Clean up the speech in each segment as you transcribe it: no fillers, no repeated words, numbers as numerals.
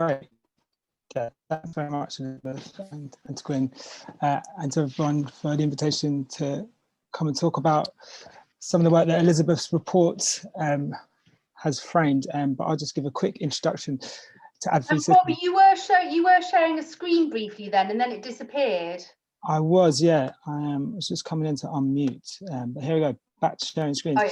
Great. Yeah, thanks very much, Elizabeth and to Gwyn, and to everyone for the invitation to come and talk about some of the work that Elizabeth's report has framed. But I'll just give a quick introduction to Ad3Cities. And Robbie, you were sharing a screen briefly then, and then it disappeared. I was, yeah. I was just coming in to unmute, but here we go. Back to sharing screen. Oh yeah.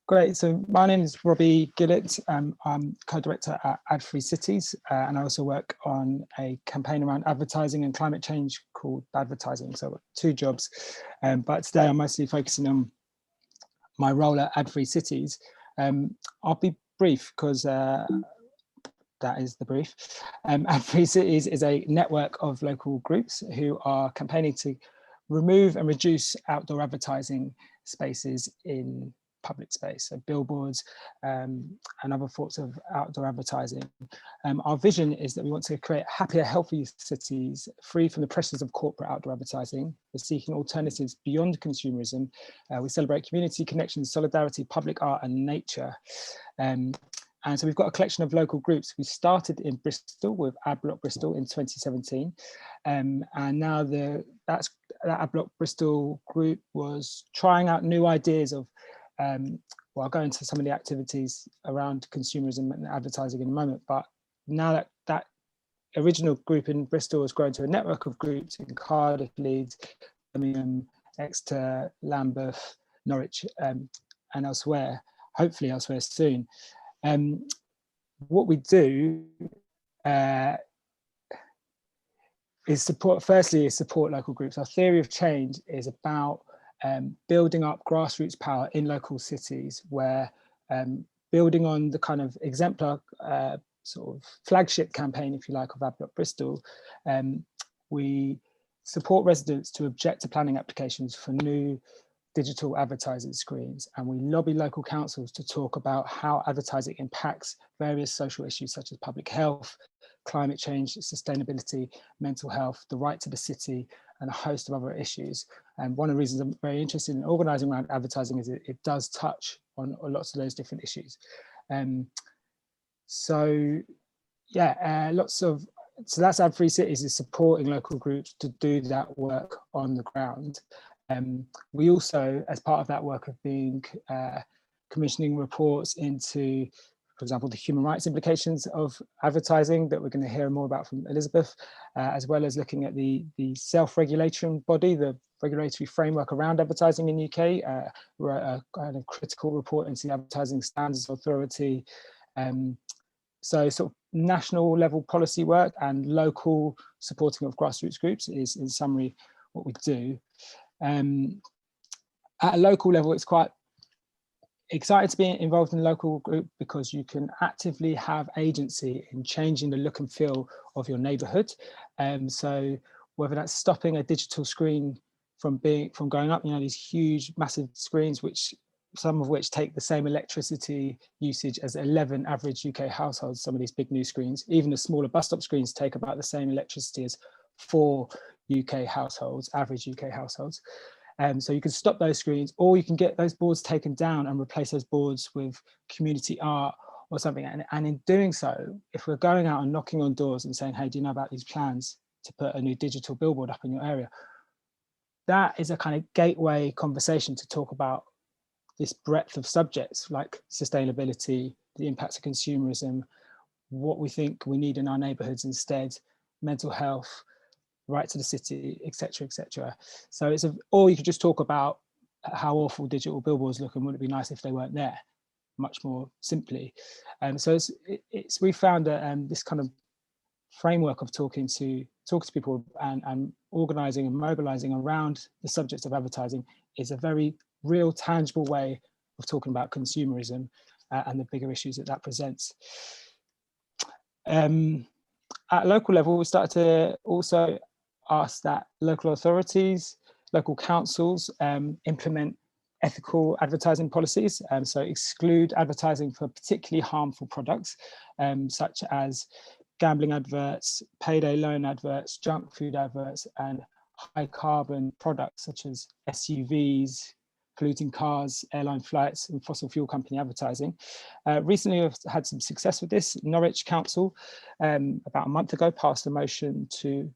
Great. So my name is Robbie Gillett. I'm co-director at Ad3Cities, and I also work on a campaign around advertising and climate change called Advertising. So I've got two jobs, but today I'm mostly focusing on my role at Ad3Cities. I'll be brief because that is the brief. Ad3Cities is a network of local groups who are campaigning to remove and reduce outdoor advertising spaces in public space, so billboards and other sorts of outdoor advertising. Our vision is that we want to create happier, healthier cities free from the pressures of corporate outdoor advertising. We're seeking alternatives beyond consumerism. We celebrate community connections, solidarity, public art and nature. And so we've got a collection of local groups. We started in Bristol with Adblock Bristol in 2017. And now that Adblock Bristol group was trying out new ideas of, well, I'll go into some of the activities around consumerism and advertising in a moment, but now that original group in Bristol has grown to a network of groups in Cardiff, Leeds, Birmingham, Exeter, Lambeth, Norwich, and elsewhere, hopefully elsewhere soon. What we do is support local groups. Our theory of change is about building up grassroots power in local cities, where building on the kind of exemplar sort of flagship campaign, if you like, of Adblock Bristol, we support residents to object to planning applications for new digital advertising screens, and we lobby local councils to talk about how advertising impacts various social issues such as public health, climate change, sustainability, mental health, the right to the city, and a host of other issues. And one of the reasons I'm very interested in organising around advertising is it does touch on lots of those different issues. So that's Ad3Cities, is supporting local groups to do that work on the ground. We also, as part of that work, have been commissioning reports into, for example, the human rights implications of advertising that we're going to hear more about from Elizabeth, as well as looking at the self-regulation body, the regulatory framework around advertising in the UK. We're a kind of critical report into the Advertising Standards Authority. So sort of national level policy work and local supporting of grassroots groups is in summary what we do. At a local level, it's quite excited to be involved in a local group because you can actively have agency in changing the look and feel of your neighborhood. So whether that's stopping a digital screen from going up, these huge massive screens, some of which take the same electricity usage as 11 average UK households. Some of these big new screens, even the smaller bus stop screens, take about the same electricity as 4 UK households, average UK households. So you can stop those screens, or you can get those boards taken down and replace those boards with community art or something. And in doing so, if we're going out and knocking on doors and saying, hey, do you know about these plans to put a new digital billboard up in your area? That is a kind of gateway conversation to talk about this breadth of subjects like sustainability, the impacts of consumerism, what we think we need in our neighborhoods instead, mental health, right to the city, etc., etc. So or you could just talk about how awful digital billboards look and wouldn't it be nice if they weren't there, much more simply. So we found that this kind of framework of talking to people and organising and mobilising around the subject of advertising is a very real, tangible way of talking about consumerism and the bigger issues that presents. At a local level, we started to also ask that local authorities, local councils implement ethical advertising policies, so exclude advertising for particularly harmful products, such as gambling adverts, payday loan adverts, junk food adverts, and high carbon products such as SUVs, polluting cars, airline flights, and fossil fuel company advertising. Recently, we've had some success with this. Norwich Council, about a month ago, passed a motion to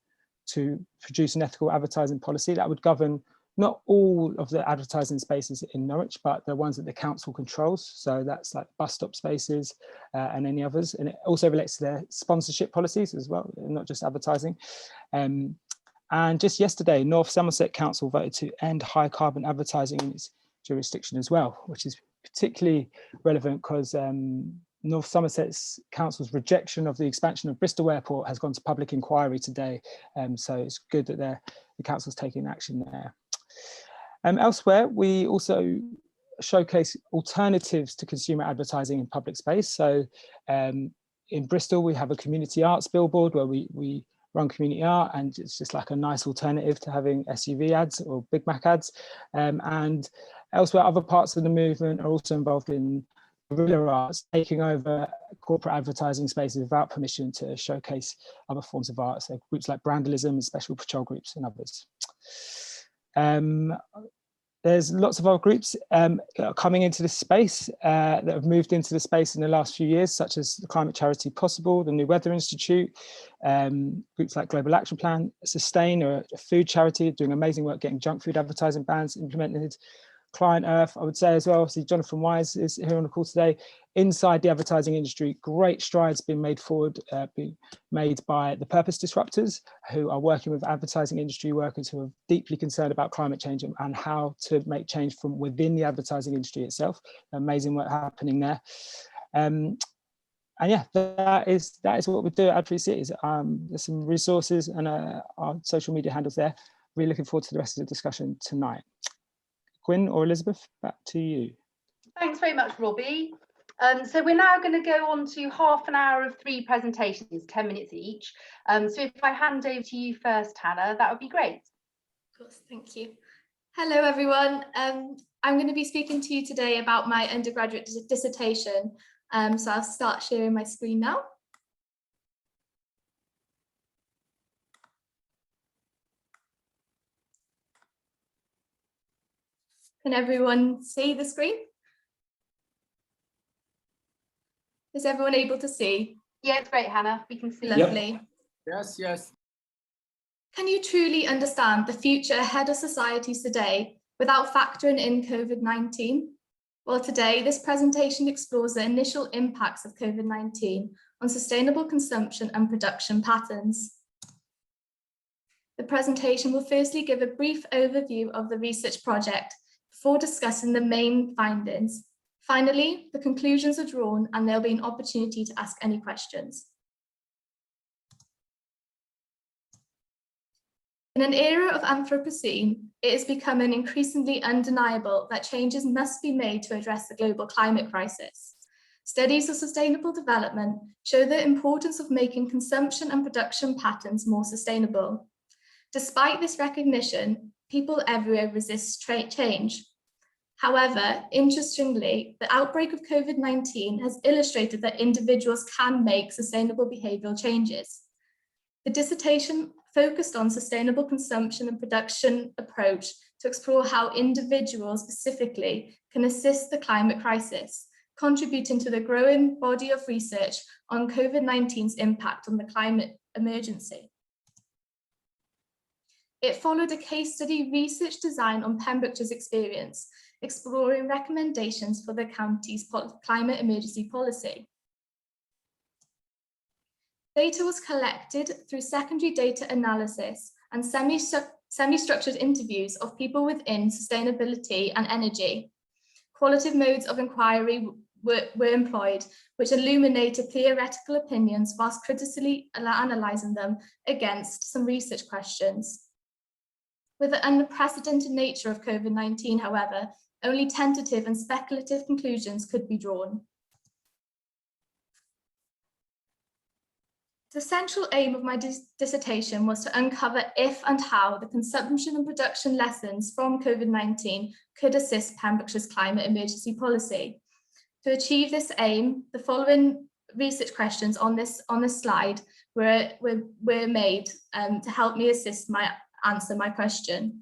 produce an ethical advertising policy that would govern not all of the advertising spaces in Norwich, but the ones that the council controls. So that's like bus stop spaces and any others. And it also relates to their sponsorship policies as well, not just advertising. And just yesterday, North Somerset Council voted to end high carbon advertising in its jurisdiction as well, which is particularly relevant because North Somerset Council's rejection of the expansion of Bristol Airport has gone to public inquiry today. So it's good that the council's taking action there. Elsewhere, we also showcase alternatives to consumer advertising in public space. So in Bristol, we have a community arts billboard where we run community art, and it's just like a nice alternative to having SUV ads or Big Mac ads. And elsewhere, other parts of the movement are also involved in guerrilla arts, taking over corporate advertising spaces without permission to showcase other forms of art. So groups like Brandalism and Special Patrol groups and others. There's lots of other groups coming into this space that have moved into the space in the last few years, such as the climate charity Possible, the New Weather Institute, groups like Global Action Plan, Sustain, or a food charity doing amazing work getting junk food advertising bans implemented. Client Earth, I would say as well, obviously Jonathan Wise is here on the call today. Inside the advertising industry, great strides being made by the Purpose Disruptors, who are working with advertising industry workers who are deeply concerned about climate change and how to make change from within the advertising industry itself. Amazing work happening there. And yeah, that is what we do at Ad3Cities. There's some resources and our social media handles there. Really looking forward to the rest of the discussion tonight. Gwyn or Elizabeth, back to you. Thanks very much, Robbie. So we're now going to go on to half an hour of 3 presentations, 10 minutes each. So if I hand over to you first, Hannah, that would be great. Of course, thank you. Hello, everyone. I'm going to be speaking to you today about my undergraduate dissertation. So I'll start sharing my screen now. Can everyone see the screen? Is everyone able to see? Yeah, it's great, Hannah. We can see. Lovely. Yep. Yes, yes. Can you truly understand the future ahead of societies today without factoring in COVID-19? Well, today, this presentation explores the initial impacts of COVID-19 on sustainable consumption and production patterns. The presentation will firstly give a brief overview of the research project before discussing the main findings. Finally, the conclusions are drawn and there'll be an opportunity to ask any questions. In an era of Anthropocene, it is becoming increasingly undeniable that changes must be made to address the global climate crisis. Studies of sustainable development show the importance of making consumption and production patterns more sustainable. Despite this recognition, people everywhere resist change. However, interestingly, the outbreak of COVID-19 has illustrated that individuals can make sustainable behavioural changes. The dissertation focused on sustainable consumption and production approach to explore how individuals specifically can assist the climate crisis, contributing to the growing body of research on COVID-19's impact on the climate emergency. It followed a case study research design on Pembrokeshire's experience, exploring recommendations for the county's climate emergency policy. Data was collected through secondary data analysis and semi-structured interviews of people within sustainability and energy. Qualitative modes of inquiry were employed, which illuminated theoretical opinions whilst critically analysing them against some research questions. With the unprecedented nature of COVID-19, however, only tentative and speculative conclusions could be drawn. The central aim of my dissertation was to uncover if and how the consumption and production lessons from COVID-19 could assist Pembrokeshire's climate emergency policy. To achieve this aim, the following research questions on this slide were made to help me answer my question.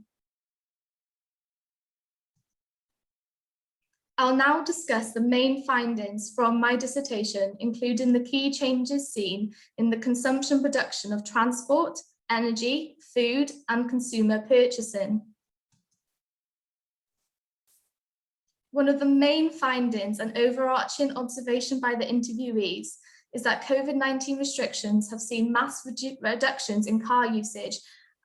I'll now discuss the main findings from my dissertation, including the key changes seen in the consumption production of transport, energy, food, and consumer purchasing. One of the main findings and overarching observation by the interviewees is that COVID-19 restrictions have seen mass reductions in car usage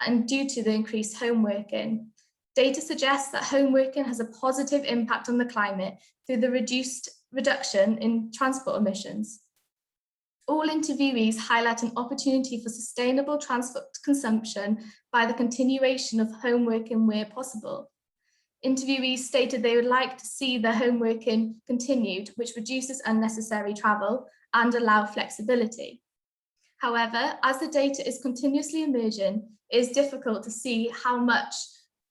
and due to the increased home working. Data suggests that home working has a positive impact on the climate through the reduction in transport emissions. All interviewees highlight an opportunity for sustainable transport consumption by the continuation of home working where possible. Interviewees stated they would like to see the home working continued, which reduces unnecessary travel and allow flexibility. However, as the data is continuously emerging, it is difficult to see how much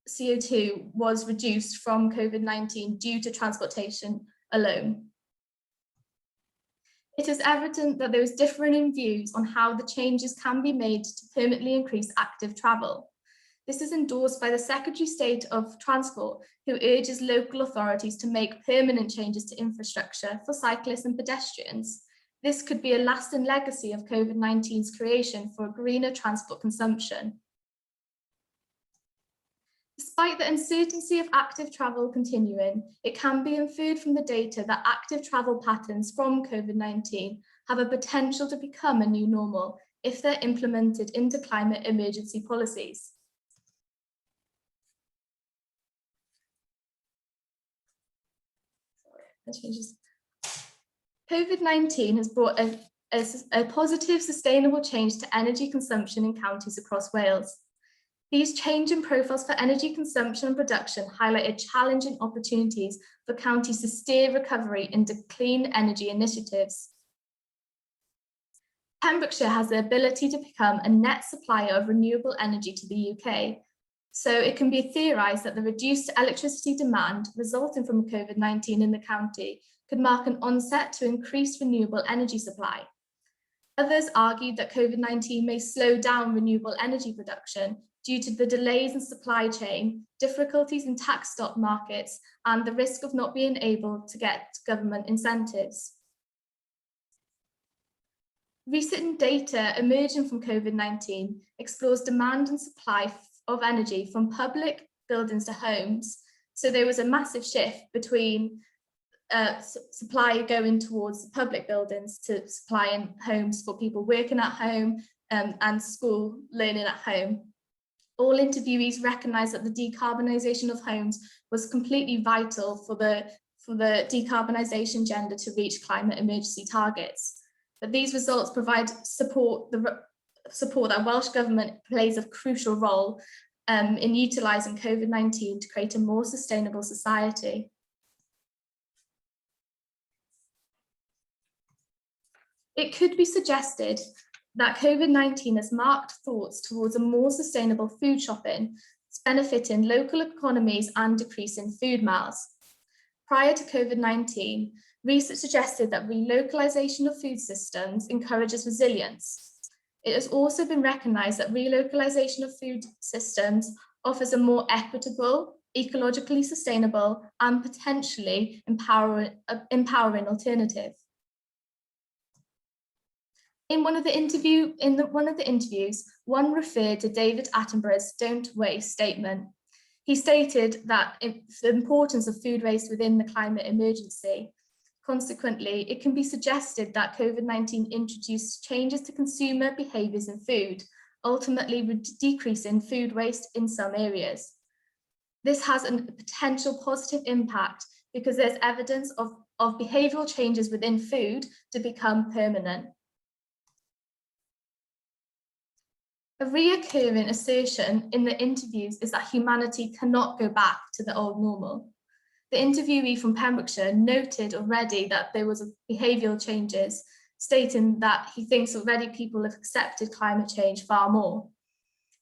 CO2 was reduced from COVID-19 due to transportation alone. It is evident that there is differing views on how the changes can be made to permanently increase active travel. This is endorsed by the Secretary of State of Transport, who urges local authorities to make permanent changes to infrastructure for cyclists and pedestrians. This could be a lasting legacy of COVID-19's creation for a greener transport consumption. Despite the uncertainty of active travel continuing, it can be inferred from the data that active travel patterns from COVID-19 have a potential to become a new normal if they're implemented into climate emergency policies. COVID-19 has brought a positive, sustainable change to energy consumption in counties across Wales. These changing profiles for energy consumption and production highlighted challenging opportunities for counties to steer recovery into clean energy initiatives. Pembrokeshire has the ability to become a net supplier of renewable energy to the UK, so it can be theorised that the reduced electricity demand resulting from COVID-19 in the county could mark an onset to increased renewable energy supply. Others argued that COVID-19 may slow down renewable energy production due to the delays in supply chain, difficulties in tax stock markets, and the risk of not being able to get government incentives. Recent data emerging from COVID-19 explores demand and supply of energy from public buildings to homes. So there was a massive shift between supply going towards public buildings to supplying homes for people working at home and school learning at home. All interviewees recognised that the decarbonisation of homes was completely vital for the decarbonisation agenda to reach climate emergency targets. But these results provide support that Welsh Government plays a crucial role in utilising COVID-19 to create a more sustainable society. It could be suggested that COVID-19 has marked thoughts towards a more sustainable food shopping, benefiting local economies and decreasing food miles. Prior to COVID-19, research suggested that relocalisation of food systems encourages resilience. It has also been recognised that relocalisation of food systems offers a more equitable, ecologically sustainable, and potentially empowering alternative. In one of the interviews, one referred to David Attenborough's "Don't Waste" statement. He stated that the importance of food waste within the climate emergency. Consequently, it can be suggested that COVID-19 introduced changes to consumer behaviours in food, ultimately decreasing food waste in some areas. This has a potential positive impact because there's evidence of behavioural changes within food to become permanent. A reoccurring assertion in the interviews is that humanity cannot go back to the old normal. The interviewee from Pembrokeshire noted already that there was behavioural changes, stating that he thinks already people have accepted climate change far more.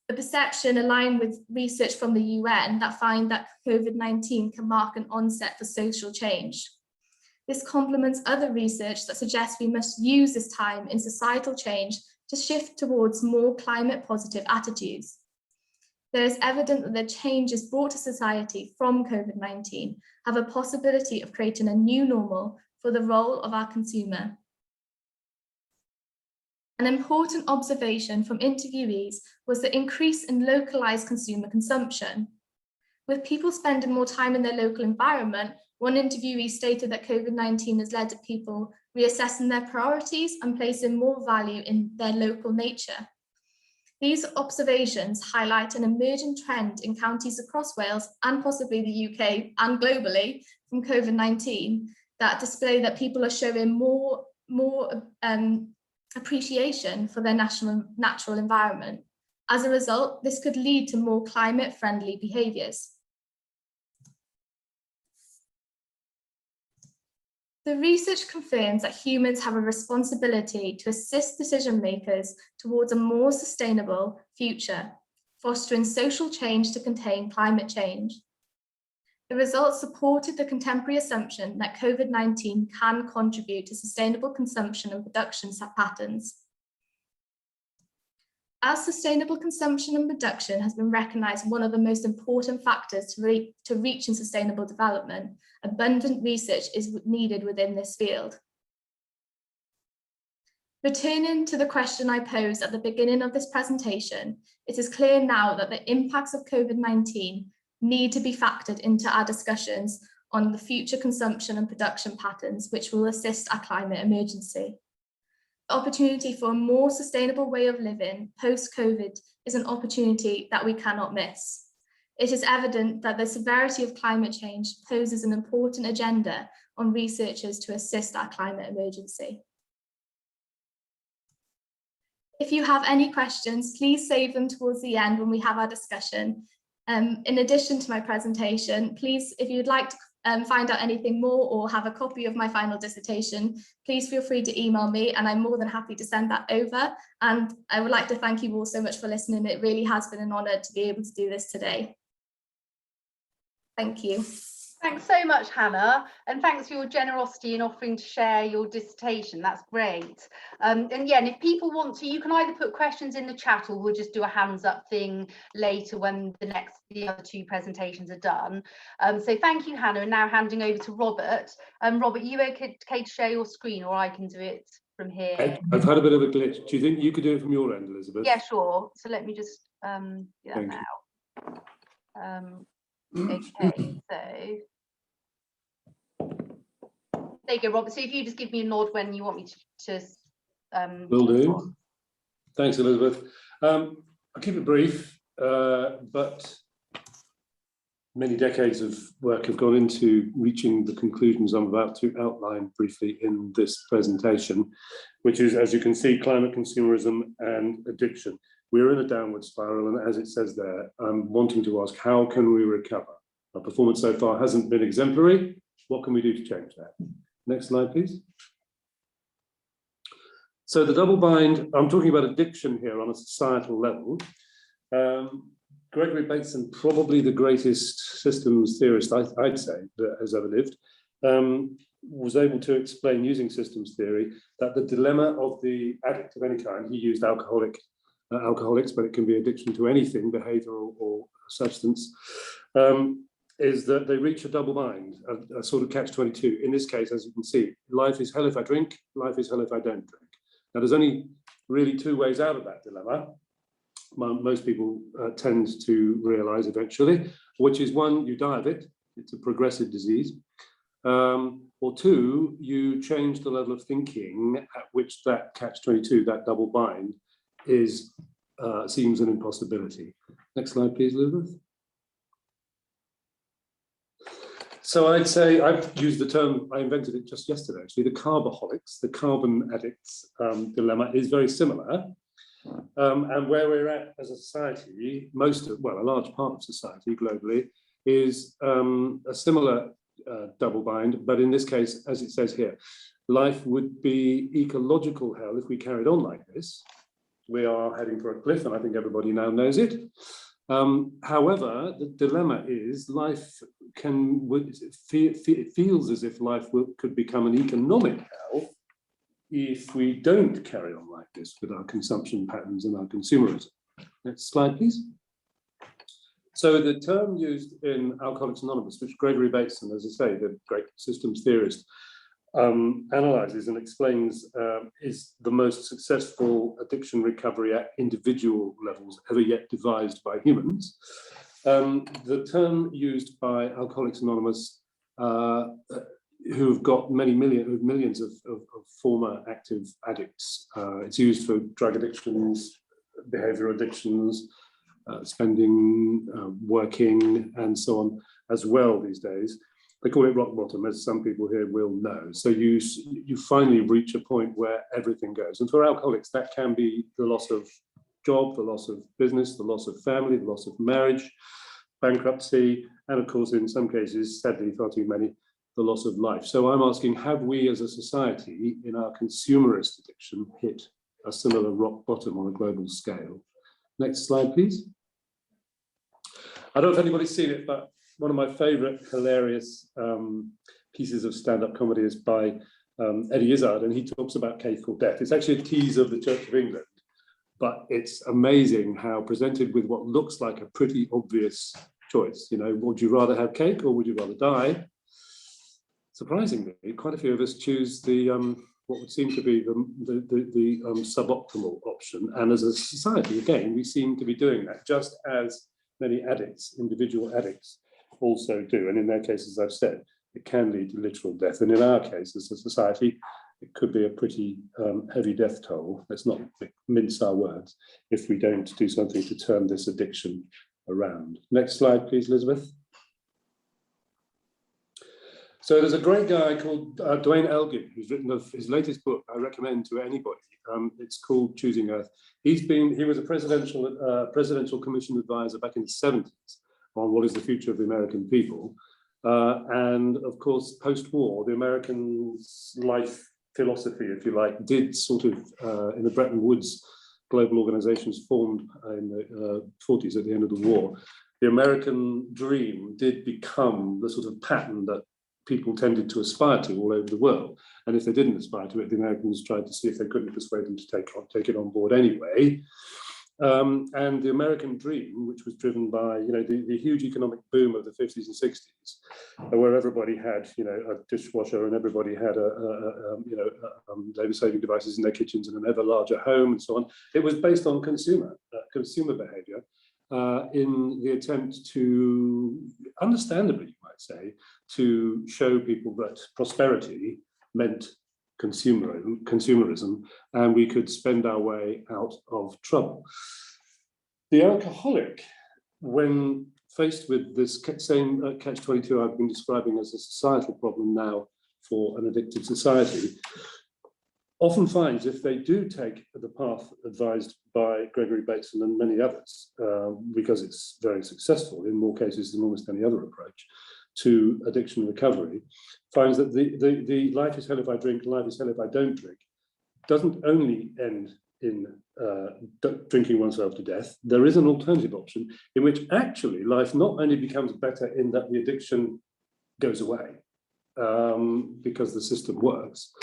The perception aligned with research from the UN that find that COVID-19 can mark an onset for social change. This complements other research that suggests we must use this time in societal change to shift towards more climate positive attitudes. there is evident that the changes brought to society from COVID-19 have a possibility of creating a new normal for the role of our consumer. An important observation from interviewees was the increase in localized consumer consumption. With people spending more time in their local environment, one interviewee stated that COVID-19 has led to people reassessing their priorities and placing more value in their local nature. These observations highlight an emerging trend in counties across Wales and possibly the UK and globally from COVID-19 that display that people are showing more appreciation for their natural environment. As a result, this could lead to more climate-friendly behaviours. The research confirms that humans have a responsibility to assist decision makers towards a more sustainable future, fostering social change to contain climate change. The results supported the contemporary assumption that COVID-19 can contribute to sustainable consumption and production patterns. As sustainable consumption and production has been recognised one of the most important factors to reaching sustainable development, abundant research is needed within this field. Returning to the question I posed at the beginning of this presentation, it is clear now that the impacts of COVID-19 need to be factored into our discussions on the future consumption and production patterns, which will assist our climate emergency. The opportunity for a more sustainable way of living post-COVID is an opportunity that we cannot miss. It is evident that the severity of climate change poses an important agenda on researchers to assist our climate emergency. If you have any questions, please save them towards the end when we have our discussion. In addition to my presentation, please, if you'd like to find out anything more or have a copy of my final dissertation, please feel free to email me and I'm more than happy to send that over. And I would like to thank you all so much for listening. It really has been an honour to be able to do this today. Thank you. Thanks so much, Hannah, and thanks for your generosity in offering to share your dissertation. That's great. And yeah, and if people want to, you can either put questions in the chat or we'll just do a hands up thing later when the other two presentations are done. So thank you, Hannah, and now handing over to Robert. Robert, are you okay to share your screen, or I can do it from here? I've had a bit of a glitch. Do you think you could do it from your end, Elizabeth? Yeah, sure. So let me just do that now. Okay, so there you go, Robert. So if you just give me a nod when you want me to will do. Thanks, Elizabeth. I'll keep it brief, but many decades of work have gone into reaching the conclusions I'm about to outline briefly in this presentation, which is, as you can see, climate consumerism and addiction. We're in a downward spiral, and as it says there, I'm wanting to ask, how can we recover? Our performance so far hasn't been exemplary. What can we do to change that? Next slide, please. So the double bind, I'm talking about addiction here on a societal level. Gregory Bateson, probably the greatest systems theorist, I'd say, that has ever lived, was able to explain using systems theory that the dilemma of the addict of any kind, he used alcoholics, but it can be addiction to anything, behavioural or substance, is that they reach a double bind, a sort of catch-22. In this case, as you can see, life is hell if I drink, life is hell if I don't drink. Now, there's only really two ways out of that dilemma. Most people tend to realise eventually, which is one, you die of it, it's a progressive disease, or two, you change the level of thinking at which that catch-22, that double bind, is seems an impossibility. Next slide, please, Elizabeth. So I'd say, I've used the term, I invented it just yesterday, actually, the carbaholics, the carbon addicts dilemma is very similar. And where we're at as a society, a large part of society globally is a similar double bind, but in this case, as it says here, life would be ecological hell if we carried on like this. We are heading for a cliff, and I think everybody now knows it. However, the dilemma is life feels as if life could become an economic hell if we don't carry on like this with our consumption patterns and our consumerism. Next slide, please. So the term used in Alcoholics Anonymous, which Gregory Bateson, as I say, the great systems theorist, analyzes and explains, is the most successful addiction recovery at individual levels ever yet devised by humans. The term used by Alcoholics Anonymous, who've got millions of former active addicts. It's used for drug addictions, behavioral addictions, spending, working, and so on as well these days. They call it rock bottom, as some people here will know. So you finally reach a point where everything goes. And for alcoholics, that can be the loss of job, the loss of business, the loss of family, the loss of marriage, bankruptcy, and of course, in some cases, sadly, far too many, the loss of life. So I'm asking, have we as a society in our consumerist addiction hit a similar rock bottom on a global scale? Next slide, please. I don't know if anybody's seen it, but one of my favorite hilarious pieces of stand-up comedy is by Eddie Izzard, and he talks about cake or death. It's actually a tease of the Church of England, but it's amazing how presented with what looks like a pretty obvious choice. You know, would you rather have cake or would you rather die? Surprisingly, quite a few of us choose the what would seem to be the suboptimal option. And as a society, again, we seem to be doing that, just as many addicts, individual addicts, also do. And in their case, as I've said, it can lead to literal death. And in our case, as a society, it could be a pretty heavy death toll. Let's not mince our words if we don't do something to turn this addiction around. Next slide, please, Elizabeth. So there's a great guy called Duane Elgin, who's written his latest book I recommend to anybody. It's called Choosing Earth. He was a presidential commission advisor back in the 70s on what is the future of the American people. And of course, post-war, the Americans' life philosophy, if you like, did sort of, in the Bretton Woods global organizations formed in the 40s at the end of the war, the American dream did become the sort of pattern that people tended to aspire to all over the world. And if they didn't aspire to it, the Americans tried to see if they couldn't persuade them to take it on board anyway. And the American dream, which was driven by, you know, the huge economic boom of the 50s and 60s, where everybody had, you know, a dishwasher and everybody had labor-saving devices in their kitchens and an ever larger home and so on. It was based on consumer behavior in the attempt to, understandably, you might say, to show people that prosperity meant consumerism, and we could spend our way out of trouble. The alcoholic, when faced with this same catch-22 I've been describing as a societal problem now for an addicted society, often finds, if they do take the path advised by Gregory Bateson and many others, because it's very successful in more cases than almost any other approach to addiction recovery, finds that the life is hell if I drink, life is hell if I don't drink, doesn't only end in drinking oneself to death. There is an alternative option in which actually life not only becomes better in that the addiction goes away because the system works,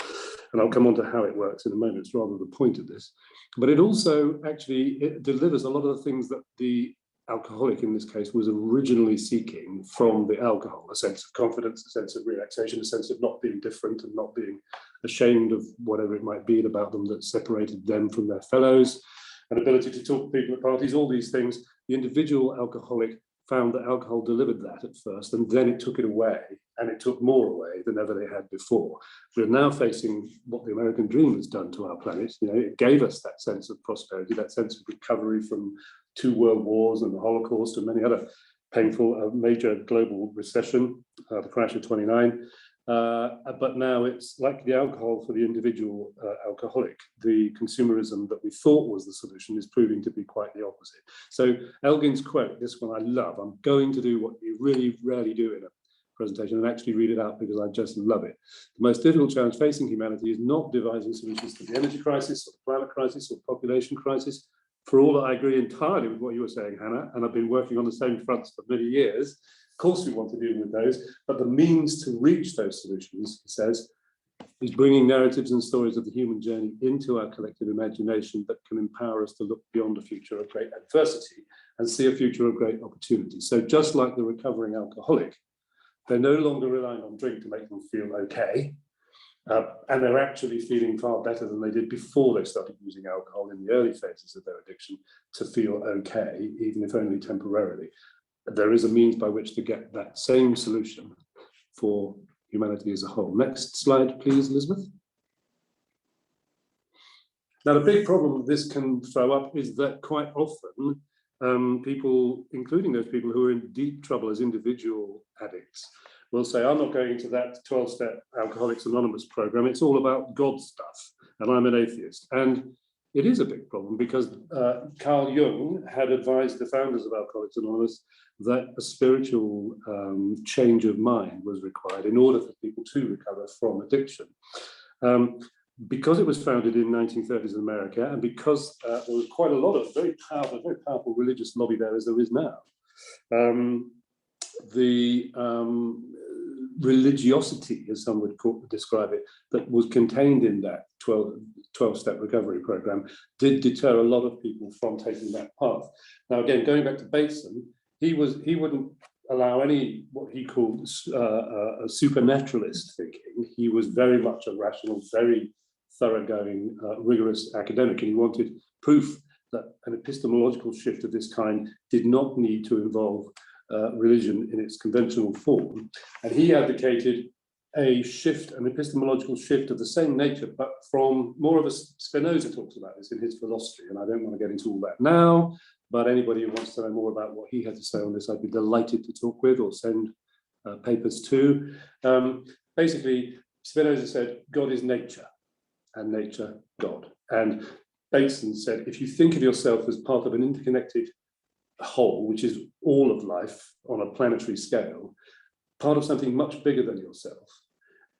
and I'll come on to how it works in a moment, it's rather the point of this, but it also it delivers a lot of the things that the alcoholic in this case was originally seeking from the alcohol: a sense of confidence, a sense of relaxation, a sense of not being different and not being ashamed of whatever it might be about them that separated them from their fellows, an ability to talk to people at parties, all these things. The individual alcoholic found that alcohol delivered that at first, and then it took it away, and it took more away than ever they had before. We're now facing what the American dream has done to our planet. You know, it gave us that sense of prosperity, that sense of recovery from 2 world wars and the Holocaust and many other painful major global recession, the crash of '29. But now it's like the alcohol for the individual alcoholic. The consumerism that we thought was the solution is proving to be quite the opposite. So Elgin's quote, this one I love, I'm going to do what you really rarely do in a presentation and actually read it out because I just love it. The most difficult challenge facing humanity is not devising solutions to the energy crisis or the climate crisis or population crisis. For all that I agree entirely with what you were saying, Hannah, and I've been working on the same fronts for many years. Of course we want to deal with those, but the means to reach those solutions, he says, is bringing narratives and stories of the human journey into our collective imagination that can empower us to look beyond a future of great adversity and see a future of great opportunity. So just like the recovering alcoholic, they're no longer relying on drink to make them feel okay. And they're actually feeling far better than they did before they started using alcohol in the early phases of their addiction to feel okay, even if only temporarily. There is a means by which to get that same solution for humanity as a whole. Next slide, please, Elizabeth. Now, the big problem this can throw up is that quite often people, including those people who are in deep trouble as individual addicts, will say, I'm not going to that 12-step Alcoholics Anonymous program. It's all about God stuff, and I'm an atheist. And it is a big problem because Carl Jung had advised the founders of Alcoholics Anonymous that a spiritual change of mind was required in order for people to recover from addiction. Because it was founded in 1930s in America, and because there was quite a lot of very powerful religious lobby there as there is now, the religiosity, as some would describe it, that was contained in that 12-step recovery program did deter a lot of people from taking that path. Now, again, going back to Bateson, he wouldn't allow any what he called a supernaturalist thinking. He was very much a rational, very thoroughgoing, rigorous academic, and he wanted proof that an epistemological shift of this kind did not need to involve religion in its conventional form. And he advocated a shift, an epistemological shift of the same nature, but from more of a, Spinoza talks about this in his philosophy, and I don't want to get into all that now, but anybody who wants to know more about what he had to say on this, I'd be delighted to talk with or send papers to. Basically, Spinoza said, God is nature, and nature, God. And Bateson said, if you think of yourself as part of an interconnected whole, which is all of life on a planetary scale, part of something much bigger than yourself,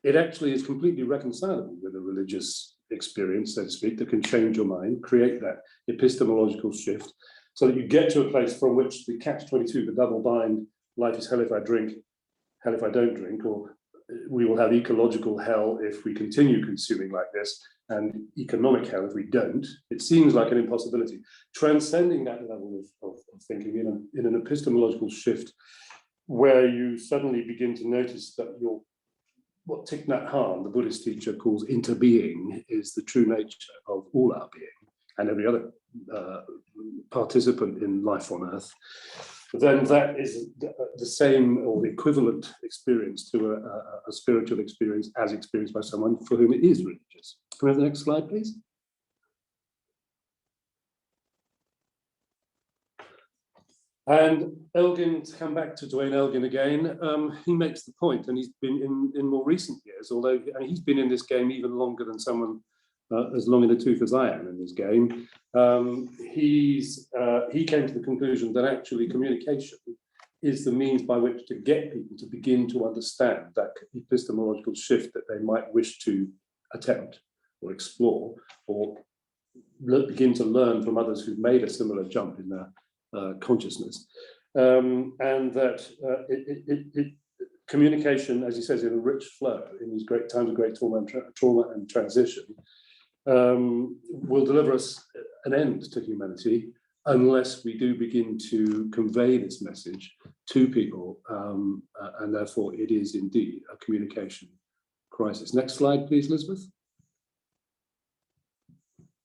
it actually is completely reconcilable with a religious experience, so to speak, that can change your mind, create that epistemological shift, so that you get to a place from which the catch-22, the double bind, life is hell if I drink, hell if I don't drink, or we will have ecological hell if we continue consuming like this, and economic hell if we don't. It seems like an impossibility. Transcending that level of thinking in an epistemological shift, where you suddenly begin to notice that what Thich Nhat Hanh, the Buddhist teacher, calls interbeing, is the true nature of all our being and every other participant in life on earth, then that is the same or the equivalent experience to a spiritual experience as experienced by someone for whom it is religious. Can we have the next slide, please? And Elgin, to come back to Duane Elgin again, he makes the point, and he's been in more recent years, although he's been in this game even longer than someone as long in the tooth as I am in this game. He came to the conclusion that actually communication is the means by which to get people to begin to understand that epistemological shift that they might wish to attempt or explore, or begin to learn from others who've made a similar jump in their consciousness. And that communication, as he says, in a rich flow in these great times of great trauma and transition, will deliver us an end to humanity unless we do begin to convey this message to people, and therefore it is indeed a communication crisis. Next slide, please, Elizabeth.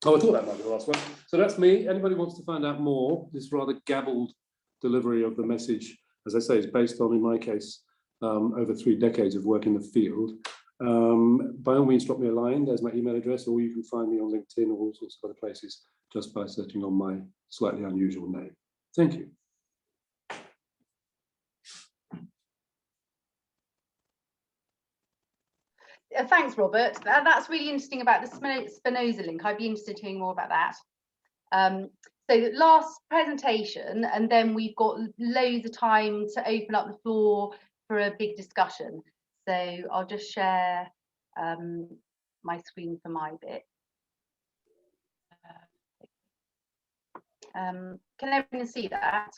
Oh, I thought that might be the last one. So that's me. Anybody wants to find out more, this rather gabbled delivery of the message, as I say, is based on, in my case, over 3 decades of work in the field. By all means, drop me a line. There's my email address, or you can find me on LinkedIn or all sorts of other places just by searching on my slightly unusual name. Thank you. Thanks, Robert. That's really interesting about the Spinoza link. I'd be interested in hearing more about that. So last presentation, and then we've got loads of time to open up the floor for a big discussion. So I'll just share my screen for my bit. Can everyone see that?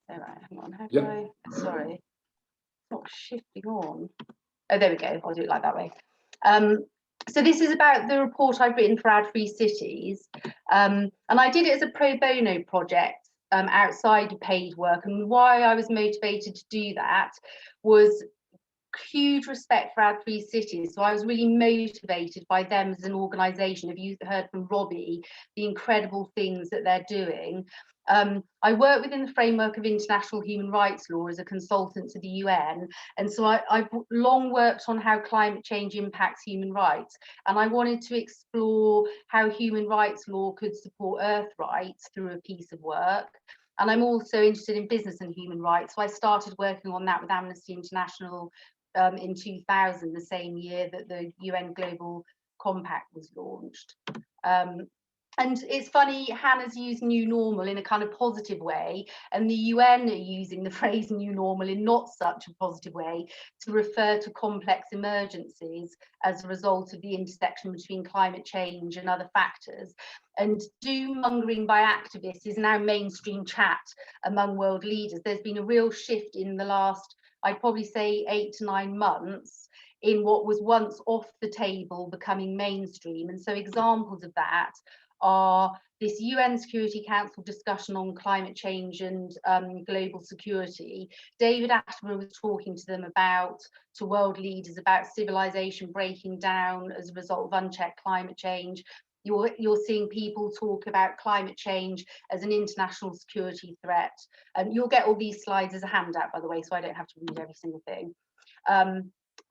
All right, hang on. How do I? Sorry, it's not shifting on. Oh, there we go. I'll do it like that way. So this is about the report I've written for Ad-Free Cities, and I did it as a pro bono project outside of paid work. And why I was motivated to do that was huge respect for Ad-Free Cities. So I was really motivated by them as an organisation. Have you heard from Robbie the incredible things that they're doing? I work within the framework of international human rights law as a consultant to the UN, and so I've long worked on how climate change impacts human rights, and I wanted to explore how human rights law could support Earth rights through a piece of work. And I'm also interested in business and human rights, so I started working on that with Amnesty International in 2000, the same year that the UN Global Compact was launched. And it's funny, Hannah's used new normal in a kind of positive way, and the UN are using the phrase new normal in not such a positive way to refer to complex emergencies as a result of the intersection between climate change and other factors. And doom-mongering by activists is now mainstream chat among world leaders. There's been a real shift in the last, I'd probably say 8 to 9 months, in what was once off the table becoming mainstream. And so examples of that are this UN Security Council discussion on climate change and global security. David Attenborough was talking to them to world leaders about civilization breaking down as a result of unchecked climate change. You're seeing people talk about climate change as an international security threat. And you'll get all these slides as a handout, by the way, so I don't have to read every single thing.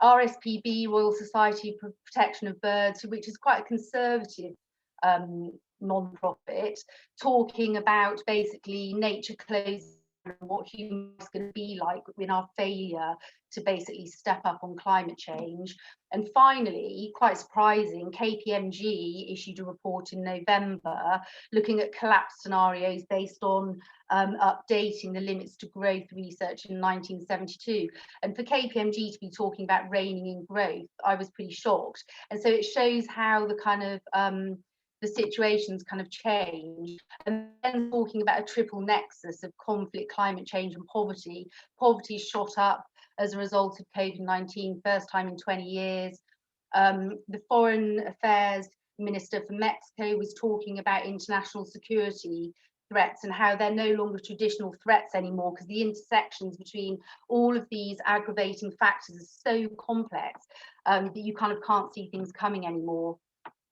RSPB, Royal Society for Protection of Birds, which is quite a conservative non-profit, talking about basically nature closing and what humans are going to be like in our failure to basically step up on climate change. And finally, quite surprising, KPMG issued a report in November looking at collapse scenarios based on updating the limits to growth research in 1972. And for KPMG to be talking about reining in growth, I was pretty shocked. And so it shows how the kind of the situations kind of change. And then talking about a triple nexus of conflict, climate change and poverty. Poverty shot up as a result of COVID-19, first time in 20 years. The Foreign Affairs Minister for Mexico was talking about international security threats and how they're no longer traditional threats anymore because the intersections between all of these aggravating factors are so complex that you kind of can't see things coming anymore.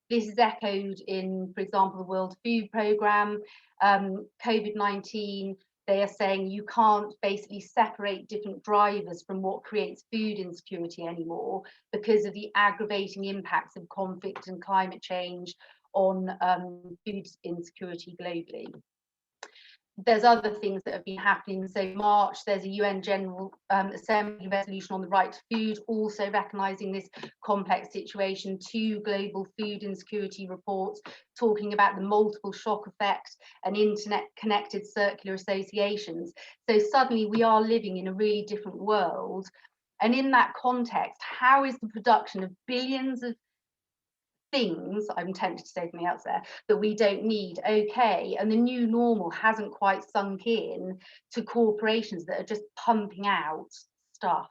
This is echoed in, for example, the World Food Programme, COVID-19. They are saying you can't basically separate different drivers from what creates food insecurity anymore because of the aggravating impacts of conflict and climate change on food insecurity globally. There's other things that have been happening. So March, there's a UN General Assembly resolution on the right to food, also recognising this complex situation. 2 global food insecurity reports talking about the multiple shock effect and internet-connected circular associations. So suddenly we are living in a really different world. And in that context, how is the production of billions of things, I'm tempted to say something else there, that we don't need, okay, and the new normal hasn't quite sunk in to corporations that are just pumping out stuff.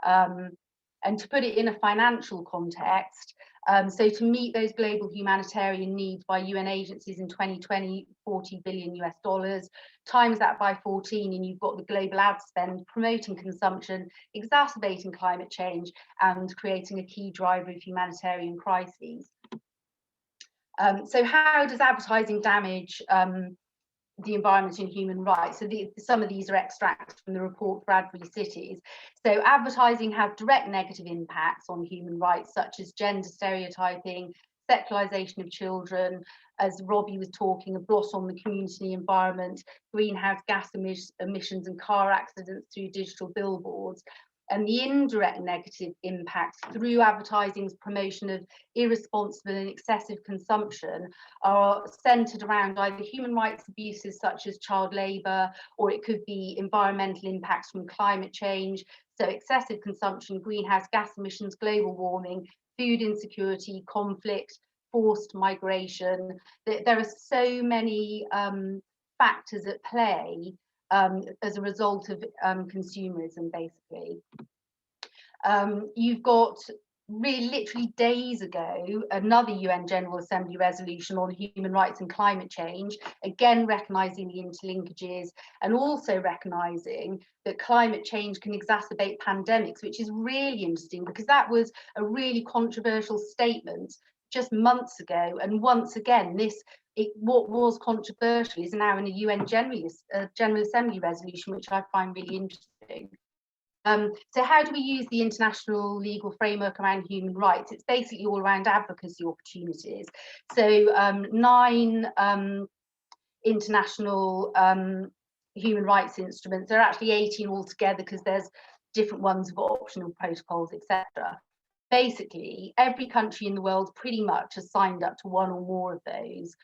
And to put it in a financial context, so to meet those global humanitarian needs by UN agencies in 2020, $40 billion US, times that by 14 and you've got the global ad spend promoting consumption, exacerbating climate change and creating a key driver of humanitarian crises. So how does advertising damage the environment and human rights? So some of these are extracts from the report for Ad-Free Cities. So advertising has direct negative impacts on human rights, such as gender stereotyping, sexualization of children, as Robbie was talking, a blot on the community environment, greenhouse gas emissions and car accidents through digital billboards. And the indirect negative impacts through advertising's promotion of irresponsible and excessive consumption are centred around either human rights abuses such as child labour, or it could be environmental impacts from climate change, so excessive consumption, greenhouse gas emissions, global warming, food insecurity, conflict, forced migration. There are so many factors at play as a result of consumerism, basically. You've got really literally days ago, another UN General Assembly resolution on human rights and climate change, again recognising the interlinkages and also recognising that climate change can exacerbate pandemics, which is really interesting because that was a really controversial statement just months ago. And once again, what was controversial is now in a UN General Assembly resolution, which I find really interesting. So how do we use the international legal framework around human rights? It's basically all around advocacy opportunities. So 9 international human rights instruments. There are actually 18 altogether because there's different ones with optional protocols, etc. Basically, every country in the world pretty much has signed up to one or more of those.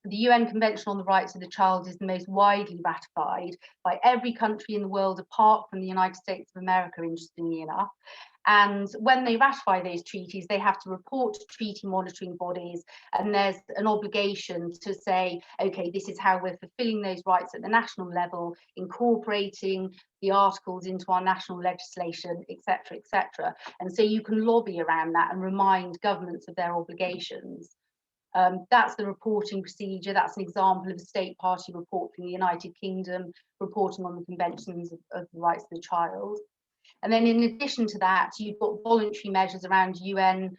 The UN Convention on the Rights of the Child is the most widely ratified by every country in the world apart from the United States of America, interestingly enough. And when they ratify those treaties, they have to report to treaty monitoring bodies, and there's an obligation to say, okay, this is how we're fulfilling those rights at the national level, incorporating the articles into our national legislation, etc., etc. And so you can lobby around that and remind governments of their obligations. That's the reporting procedure. That's an example of a state party report from the United Kingdom reporting on the conventions of the rights of the child. And then in addition to that, you've got voluntary measures around UN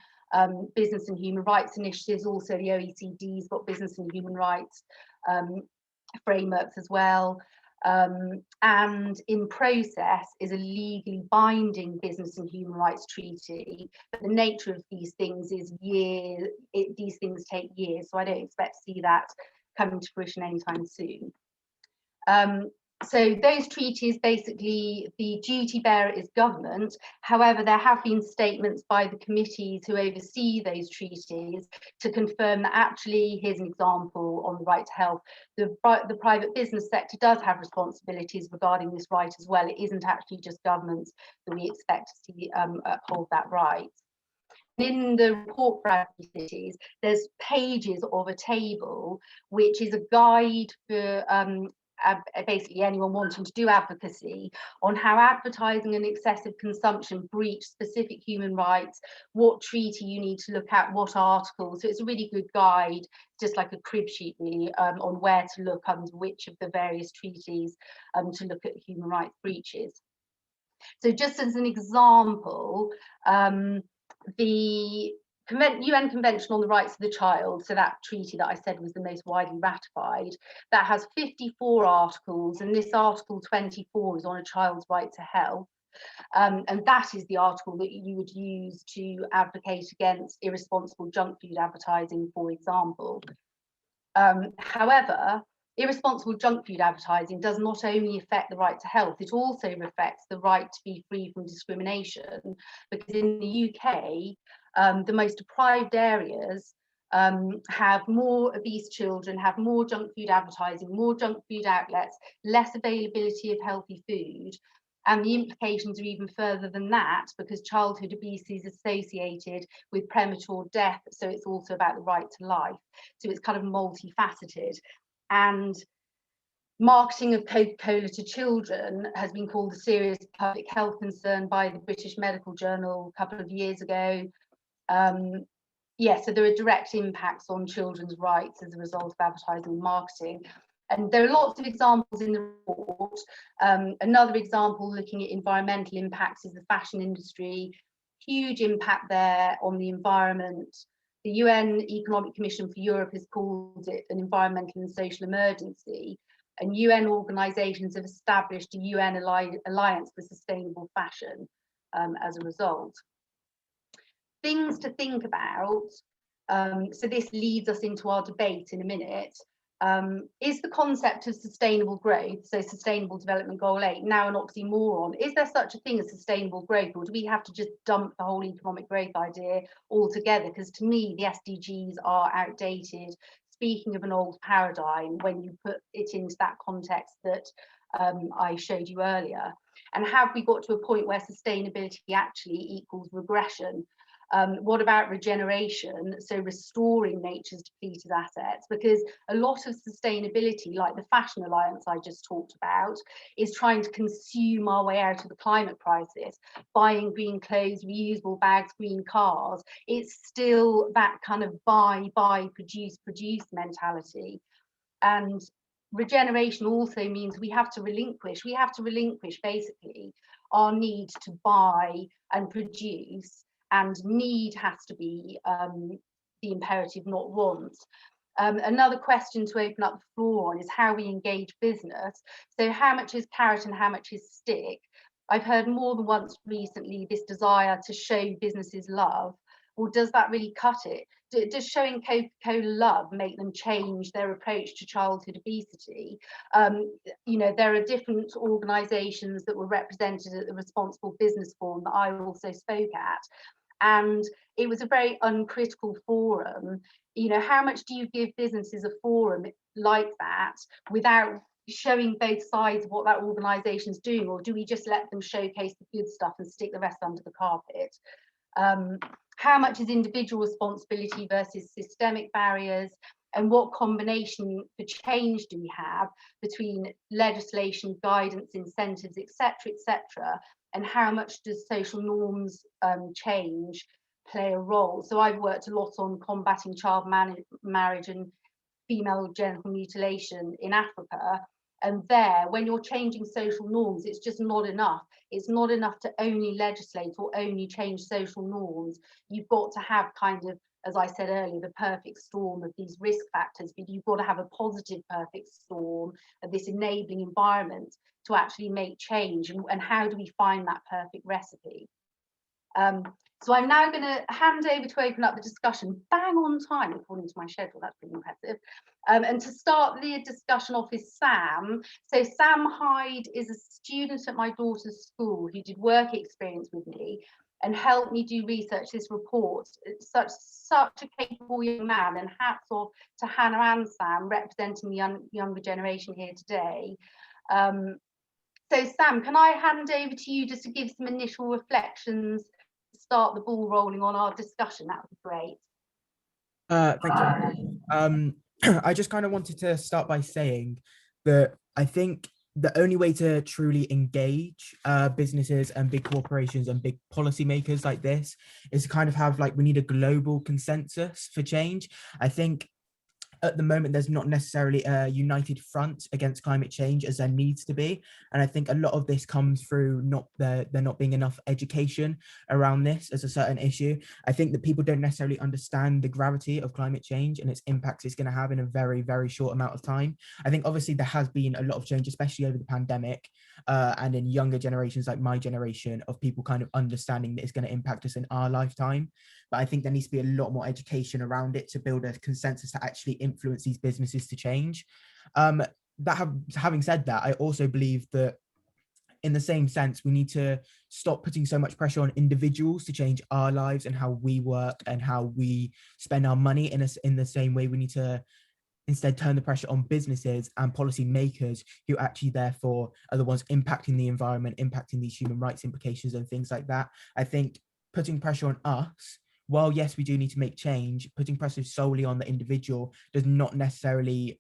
business and human rights initiatives. Also, the OECD's got business and human rights frameworks as well. And in process is a legally binding business and human rights treaty. But the nature of these things is these things take years. So I don't expect to see that coming to fruition anytime soon. So those treaties, basically the duty bearer is government. However, there have been statements by the committees who oversee those treaties to confirm that actually, here's an example on the right to health, the private business sector does have responsibilities regarding this right as well. It isn't actually just governments that we expect to see uphold that right. In the report for advocacy cities, there's pages of a table which is a guide for basically anyone wanting to do advocacy on how advertising and excessive consumption breach specific human rights, what treaty you need to look at, what articles. So it's a really good guide, just like a crib sheet really, on where to look under which of the various treaties to look at human rights breaches. So just as an example, the UN Convention on the Rights of the Child, so that treaty that I said was the most widely ratified, that has 54 articles, and this Article 24 is on a child's right to health. And that is the article that you would use to advocate against irresponsible junk food advertising, for example. However, irresponsible junk food advertising does not only affect the right to health, it also affects the right to be free from discrimination, because in the UK, the most deprived areas have more obese children, have more junk food advertising, more junk food outlets, less availability of healthy food. And the implications are even further than that, because childhood obesity is associated with premature death. So it's also about the right to life. So it's kind of multifaceted. And marketing of Coca-Cola to children has been called a serious public health concern by the British Medical Journal a couple of years ago. So there are direct impacts on children's rights as a result of advertising and marketing. And there are lots of examples in the report. Another example looking at environmental impacts is the fashion industry. Huge impact there on the environment. The UN Economic Commission for Europe has called it an environmental and social emergency. And UN organisations have established a UN Alliance for Sustainable Fashion as a result. Things to think about, so this leads us into our debate in a minute, is the concept of sustainable growth, so Sustainable Development Goal 8, now an oxymoron? Is there such a thing as sustainable growth, or do we have to just dump the whole economic growth idea altogether? Because to me, the SDGs are outdated. Speaking of an old paradigm, when you put it into that context that I showed you earlier. And have we got to a point where sustainability actually equals regression? What about regeneration? So restoring nature's depleted assets, because a lot of sustainability, like the Fashion Alliance I just talked about, is trying to consume our way out of the climate crisis, buying green clothes, reusable bags, green cars. It's still that kind of buy, produce mentality. And regeneration also means we have to relinquish basically our need to buy and produce, and need has to be the imperative, not want. Another question to open up the floor on is how we engage business. So how much is carrot and how much is stick? I've heard more than once recently this desire to show businesses love. Well, does that really cut it? Does showing Coca-Cola love make them change their approach to childhood obesity? You know, there are different organisations that were represented at the Responsible Business Forum that I also spoke at, and it was a very uncritical forum. You know, how much do you give businesses a forum like that without showing both sides of what that organisation's doing, or do we just let them showcase the good stuff and stick the rest under the carpet? How much is individual responsibility versus systemic barriers, and what combination for change do we have between legislation, guidance, incentives, etc., and how much does social norms change play a role? So I've worked a lot on combating child marriage and female genital mutilation in Africa. And there, when you're changing social norms, it's just not enough. It's not enough to only legislate or only change social norms. You've got to have kind of, as I said earlier, the perfect storm of these risk factors, but you've got to have a positive perfect storm of this enabling environment to actually make change. And how do we find that perfect recipe? So I'm now going to hand over to open up the discussion, bang on time according to my schedule. That's pretty impressive. And to start the discussion off is Sam. So Sam Hyde is a student at my daughter's school who did work experience with me and helped me do research this report. It's such a capable young man, and hats off to Hannah and Sam representing the younger generation here today. So Sam, can I hand over to you just to give some initial reflections, start the ball rolling on our discussion? That would be great. Thank you. I just kind of wanted to start by saying that I think the only way to truly engage businesses and big corporations and big policymakers like this is to kind of have, like, we need a global consensus for change. I think at the moment, there's not necessarily a united front against climate change as there needs to be. And I think a lot of this comes through there not being enough education around this as a certain issue. I think that people don't necessarily understand the gravity of climate change and its impacts it's going to have in a very, very short amount of time. I think obviously there has been a lot of change, especially over the pandemic, and in younger generations like my generation, of people kind of understanding that it's going to impact us in our lifetime. But I think there needs to be a lot more education around it to build a consensus to actually influence these businesses to change. Having said that, I also believe that in the same sense, we need to stop putting so much pressure on individuals to change our lives and how we work and how we spend our money in the same way. We need to instead turn the pressure on businesses and policy makers who actually therefore are the ones impacting the environment, impacting these human rights implications and things like that. I think putting pressure on us, while yes, we do need to make change, putting pressure solely on the individual is not necessarily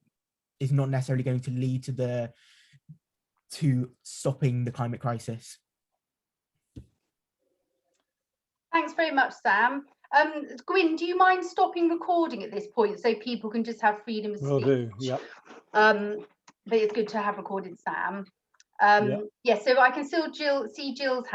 going to lead to stopping the climate crisis. Thanks very much, Sam. Gwyn, do you mind stopping recording at this point so people can just have freedom of speech? Will do, yeah. But it's good to have recorded Sam. Yeah, so I can still see Jill's hand.